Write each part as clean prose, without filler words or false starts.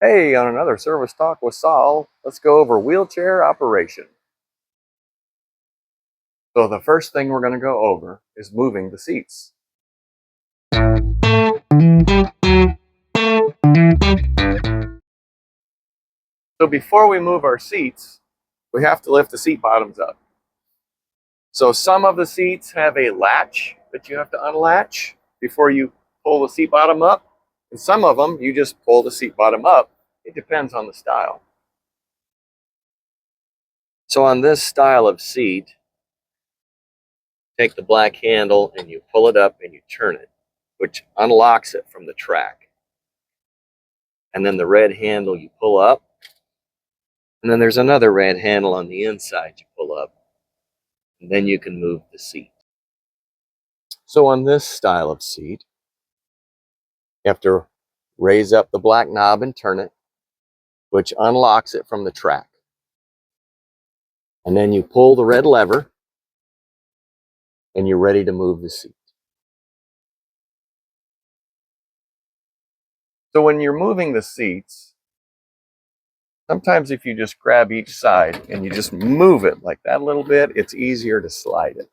Hey, on another service talk with Saul, let's go over wheelchair operation. So the first thing we're going to go over is moving the seats. So before we move our seats, we have to lift the seat bottoms up. So some of the seats have a latch that you have to unlatch before you pull the seat bottom up. And some of them, you just pull the seat bottom up. It depends on the style. So on this style of seat, take the black handle and you pull it up and you turn it, which unlocks it from the track. And then the red handle you pull up, and then there's another red handle on the inside you pull up, and then you can move the seat. So on this style of seat, you have to raise up the black knob and turn it, which unlocks it from the track. And then you pull the red lever, and you're ready to move the seat. So when you're moving the seats, sometimes if you just grab each side and you just move it like that a little bit, it's easier to slide it.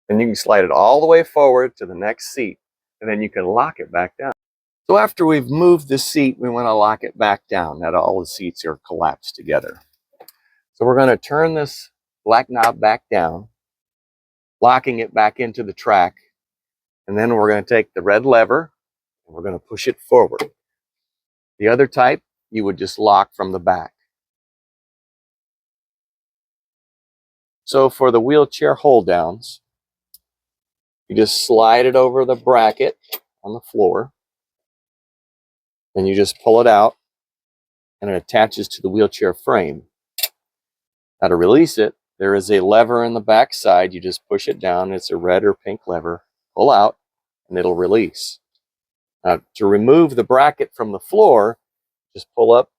And you can slide it all the way forward to the next seat, and then you can lock it back down. So after we've moved the seat, we want to lock it back down, that all the seats are collapsed together. So we're going to turn this black knob back down, locking it back into the track, and then we're going to take the red lever and we're going to push it forward. The other type, you would just lock from the back. So for the wheelchair hold downs, you just slide it over the bracket on the floor, and you just pull it out, and it attaches to the wheelchair frame. Now to release it, there is a lever in the back side. You just push it down. It's a red or pink lever. Pull out, and it'll release. Now to remove the bracket from the floor, just pull up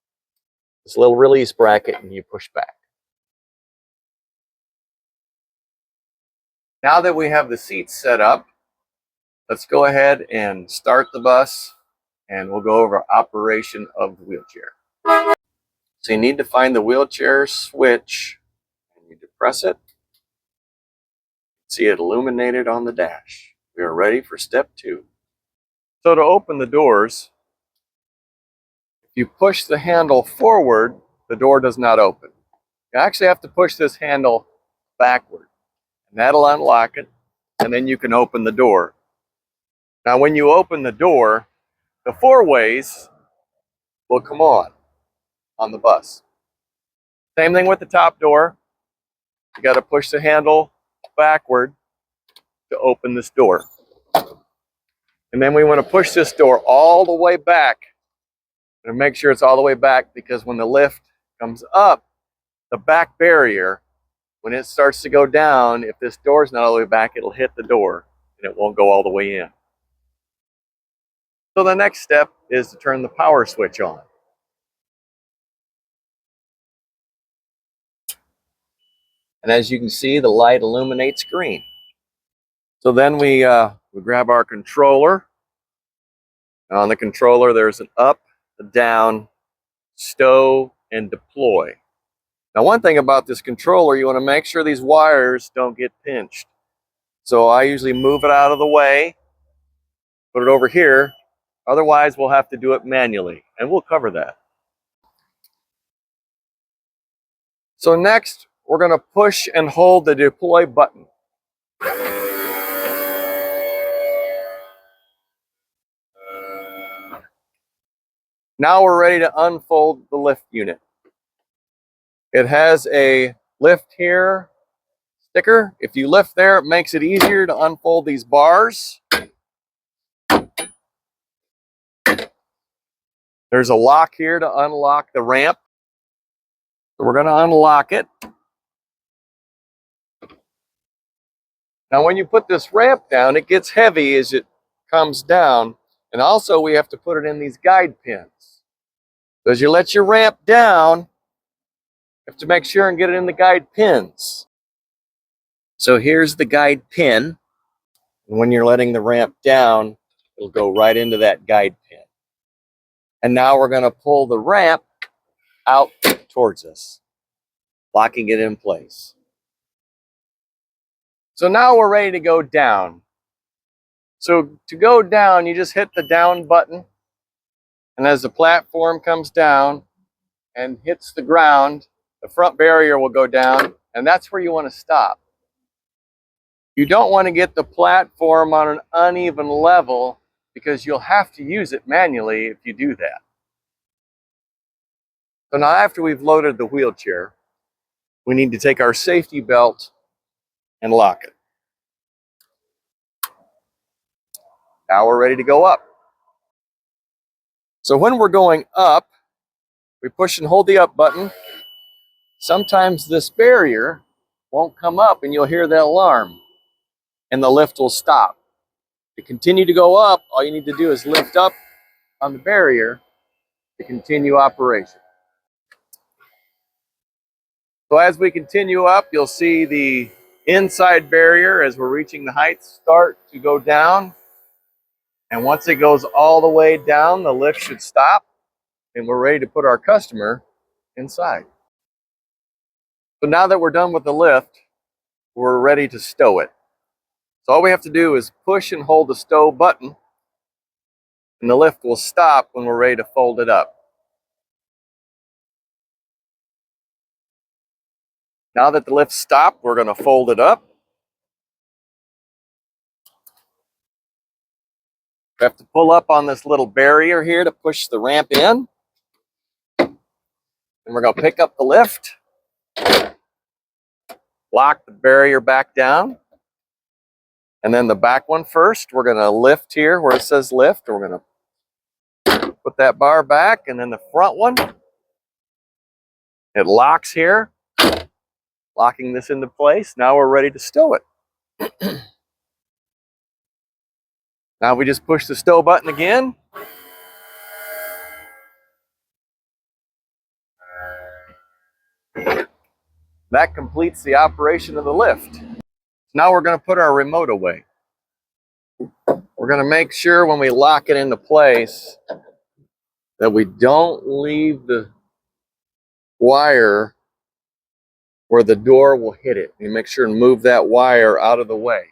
this little release bracket and you push back. Now that we have the seats set up, let's go ahead and start the bus, and we'll go over operation of the wheelchair. So you need to find the wheelchair switch, and you depress it. See it illuminated on the dash. We are ready for step 2. So to open the doors, if you push the handle forward, the door does not open. You actually have to push this handle backward, and that'll unlock it, and then you can open the door. Now when you open the door, the 4 ways will come on the bus. Same thing with the top door. You got to push the handle backward to open this door. And then we want to push this door all the way back. And make sure it's all the way back, because when the lift comes up, the back barrier, when it starts to go down, if this door is not all the way back, it'll hit the door and it won't go all the way in. So the next step is to turn the power switch on. And as you can see, the light illuminates green. So then we grab our controller. On the controller, there's an up, a down, stow, and deploy. Now, one thing about this controller, you want to make sure these wires don't get pinched. So I usually move it out of the way, put it over here. Otherwise, we'll have to do it manually, and we'll cover that. So next, we're going to push and hold the deploy button. Now we're ready to unfold the lift unit. It has a lift here sticker. If you lift there, it makes it easier to unfold these bars. There's a lock here to unlock the ramp. So we're going to unlock it. Now when you put this ramp down, it gets heavy as it comes down. And also we have to put it in these guide pins. So as you let your ramp down, you have to make sure and get it in the guide pins. So here's the guide pin. And when you're letting the ramp down, it'll go right into that guide pin. And now we're going to pull the ramp out towards us, locking it in place. So now we're ready to go down. So to go down, you just hit the down button. And as the platform comes down and hits the ground, the front barrier will go down, and that's where you want to stop. You don't want to get the platform on an uneven level because you'll have to use it manually if you do that. So now after we've loaded the wheelchair, we need to take our safety belt and lock it. Now we're ready to go up. So when we're going up, we push and hold the up button. Sometimes this barrier won't come up and you'll hear the alarm and the lift will stop. To continue to go up, all you need to do is lift up on the barrier to continue operation. So as we continue up, you'll see the inside barrier as we're reaching the heights start to go down. And once it goes all the way down, the lift should stop and we're ready to put our customer inside. So now that we're done with the lift, we're ready to stow it. So all we have to do is push and hold the stow button and the lift will stop when we're ready to fold it up. Now that the lift stopped, we're going to fold it up. We have to pull up on this little barrier here to push the ramp in. And we're going to pick up the lift, lock the barrier back down, and then the back one first. We're going to lift here where it says lift. We're going to put that bar back, and then the front one, it locks here, locking this into place. Now we're ready to stow it. Now we just push the stow button again. That completes the operation of the lift. Now we're going to put our remote away. We're going to make sure when we lock it into place that we don't leave the wire where the door will hit it. You make sure and move that wire out of the way.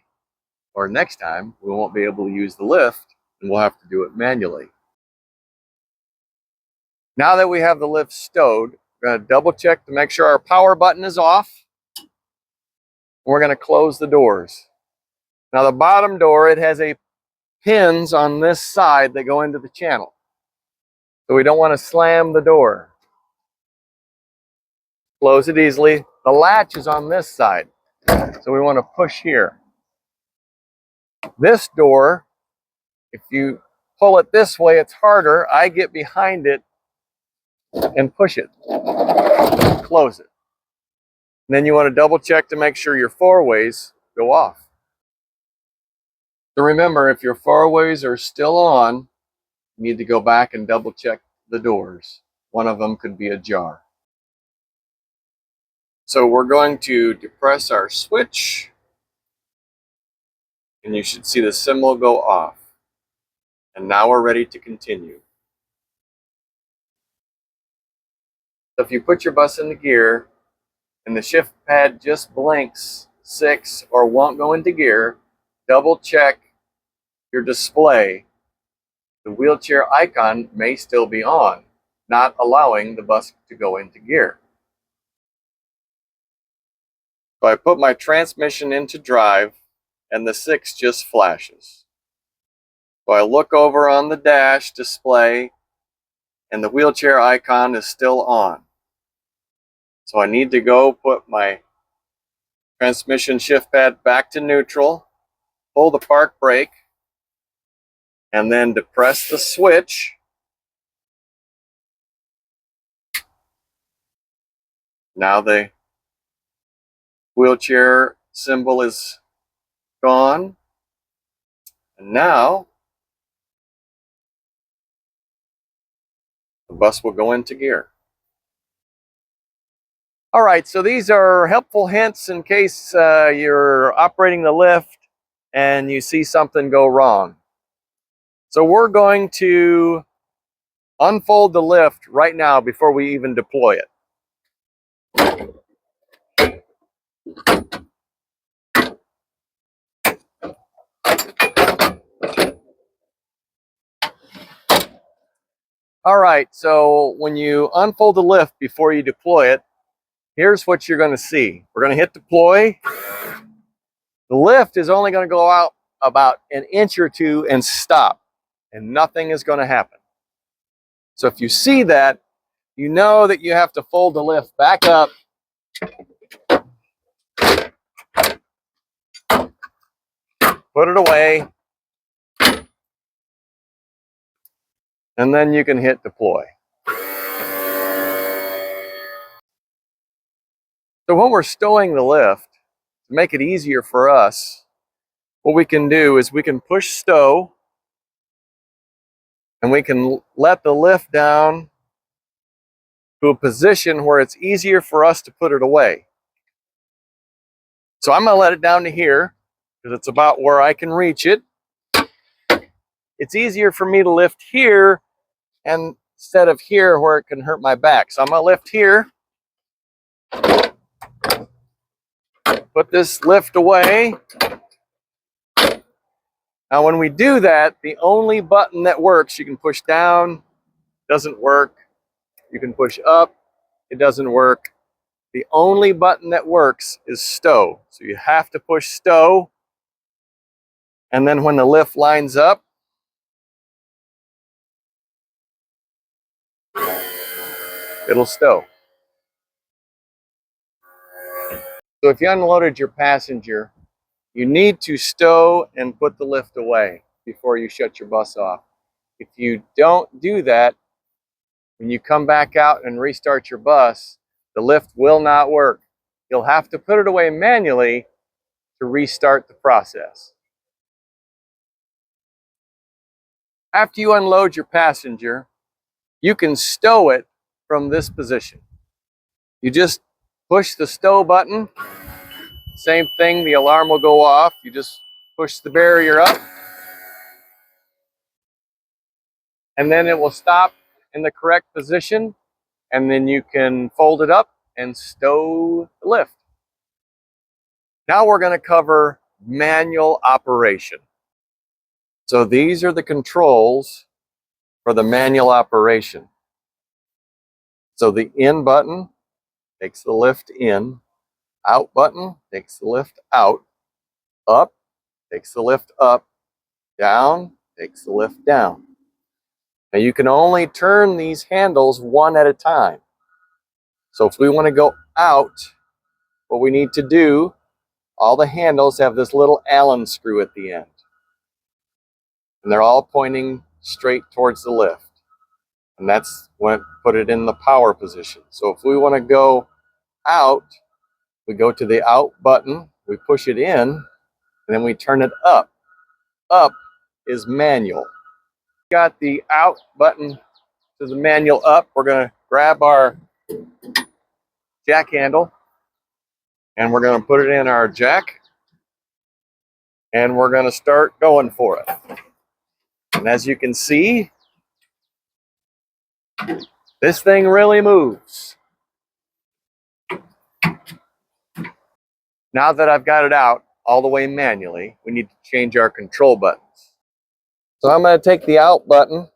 Or next time, we won't be able to use the lift and we'll have to do it manually. Now that we have the lift stowed, we're going to double check to make sure our power button is off. We're going to close the doors. Now the bottom door, it has pins on this side that go into the channel. So we don't want to slam the door. Close it easily. The latch is on this side. So we want to push here. This door, if you pull it this way, it's harder. I get behind it and push it. Close it. And then you want to double check to make sure your four-ways go off. So remember, if your four-ways are still on, you need to go back and double check the doors. One of them could be ajar. So we're going to depress our switch, and you should see the symbol go off. And now we're ready to continue. So if you put your bus into gear and the shift pad just blinks 6 or won't go into gear, double check your display. The wheelchair icon may still be on, not allowing the bus to go into gear. So I put my transmission into drive and the 6 just flashes. So I look over on the dash display and the wheelchair icon is still on. So I need to go put my transmission shift pad back to neutral, pull the park brake, and then depress the switch. Now the wheelchair symbol is gone. And now the bus will go into gear. All right, so these are helpful hints in case you're operating the lift and you see something go wrong. So we're going to unfold the lift right now before we even deploy it. All right, so when you unfold the lift before you deploy it, here's what you're going to see. We're going to hit deploy. The lift is only going to go out about an inch or two and stop, and nothing is going to happen. So if you see that, you know that you have to fold the lift back up, put it away, and then you can hit deploy. So when we're stowing the lift, to make it easier for us, what we can do is we can push stow, and we can let the lift down to a position where it's easier for us to put it away. So I'm going to let it down to here because it's about where I can reach it. It's easier for me to lift here and instead of here where it can hurt my back. So I'm going to lift here, put this lift away. Now when we do that, the only button that works, you can push down, doesn't work. You can push up, it doesn't work. The only button that works is stow. So you have to push stow, and then when the lift lines up, it'll stow. So if you unloaded your passenger, you need to stow and put the lift away before you shut your bus off. If you don't do that, when you come back out and restart your bus, the lift will not work. You'll have to put it away manually to restart the process. After you unload your passenger, you can stow it from this position. You just push the stow button. Same thing, the alarm will go off. You just push the barrier up, and then it will stop in the correct position, and then you can fold it up and stow the lift. Now we're going to cover manual operation. So these are the controls for the manual operation. So the in button takes the lift in, out button takes the lift out, up takes the lift up, down takes the lift down. Now you can only turn these handles one at a time. So if we want to go out, what we need to do, all the handles have this little Allen screw at the end. And they're all pointing straight towards the lift. And that's when put it in the power position. So if we want to go out, we go to the out button, we push it in, and then we turn it up. Up is manual. Got the out button to the manual up. We're going to grab our jack handle and we're going to put it in our jack and we're going to start going for it. And as you can see, this thing really moves. Now that I've got it out all the way manually, we need to change our control buttons. So I'm going to take the out button.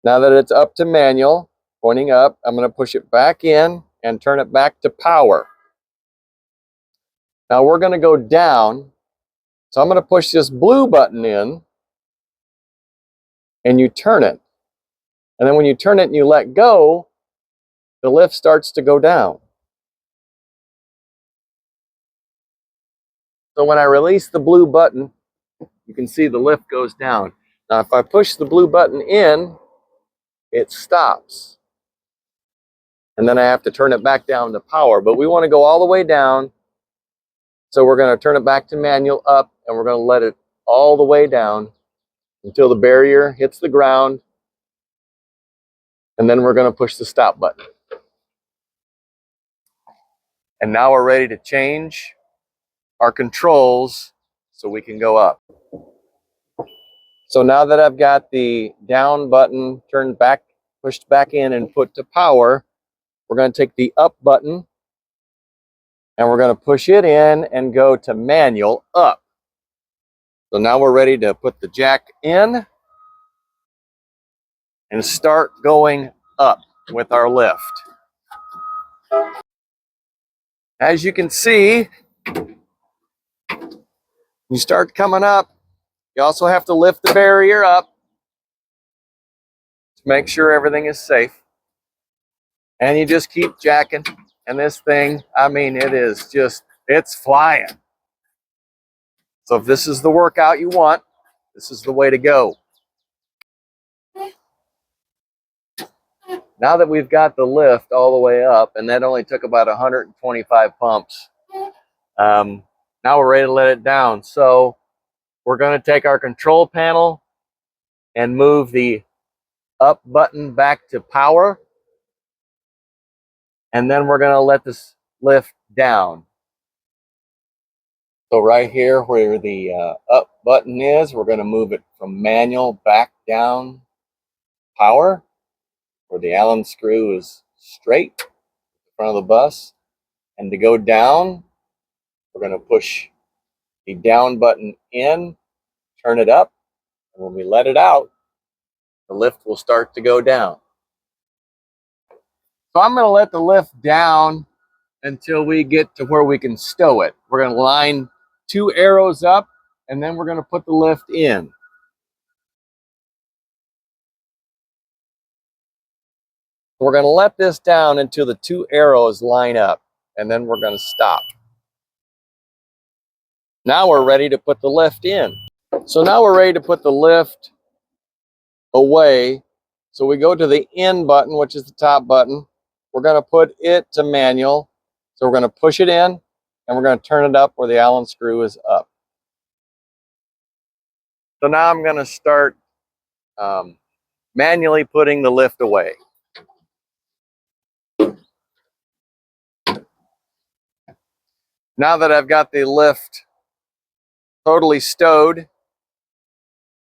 Now that it's up to manual, pointing up, I'm going to push it back in and turn it back to power. Now we're going to go down. So I'm going to push this blue button in and you turn it. And then when you turn it and you let go, the lift starts to go down. So when I release the blue button, you can see the lift goes down. Now if I push the blue button in, it stops. And then I have to turn it back down to power. But we want to go all the way down. So we're going to turn it back to manual up and we're going to let it all the way down until the barrier hits the ground. And then we're going to push the stop button. And now we're ready to change our controls so we can go up. So now that I've got the down button turned back, pushed back in and put to power, we're going to take the up button and we're going to push it in and go to manual up. So now we're ready to put the jack in and start going up with our lift. As you can see, you start coming up. You also have to lift the barrier up to make sure everything is safe. And you just keep jacking. And this thing, I mean, it's flying. So if this is the workout you want, this is the way to go. Now that we've got the lift all the way up, and that only took about 125 pumps, now we're ready to let it down. So we're going to take our control panel and move the up button back to power. And then we're going to let this lift down. So right here where the up button is, we're going to move it from manual back down power, where the Allen screw is straight in front of the bus. And to go down, we're going to push the down button in, turn it up, and when we let it out, the lift will start to go down. So I'm going to let the lift down until we get to where we can stow it. We're going to line 2 arrows up, and then we're going to put the lift in. We're going to let this down until the 2 arrows line up, and then we're going to stop. Now we're ready to put the lift in. So now we're ready to put the lift away. So we go to the in button, which is the top button. We're going to put it to manual. So we're going to push it in, and we're going to turn it up where the Allen screw is up. So now I'm going to start manually putting the lift away. Now that I've got the lift totally stowed,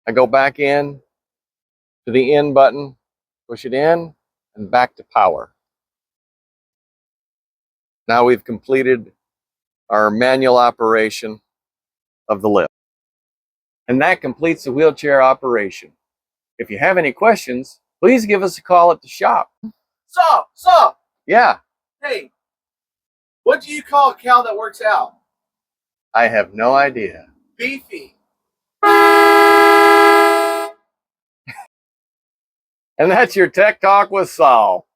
I go back in to the in button, push it in, and back to power. Now we've completed our manual operation of the lift. And that completes the wheelchair operation. If you have any questions, please give us a call at the shop. Saw. Yeah, Hey, what do you call a cow that works out? I have no idea. Beefy. And that's your Tech Talk with Saul.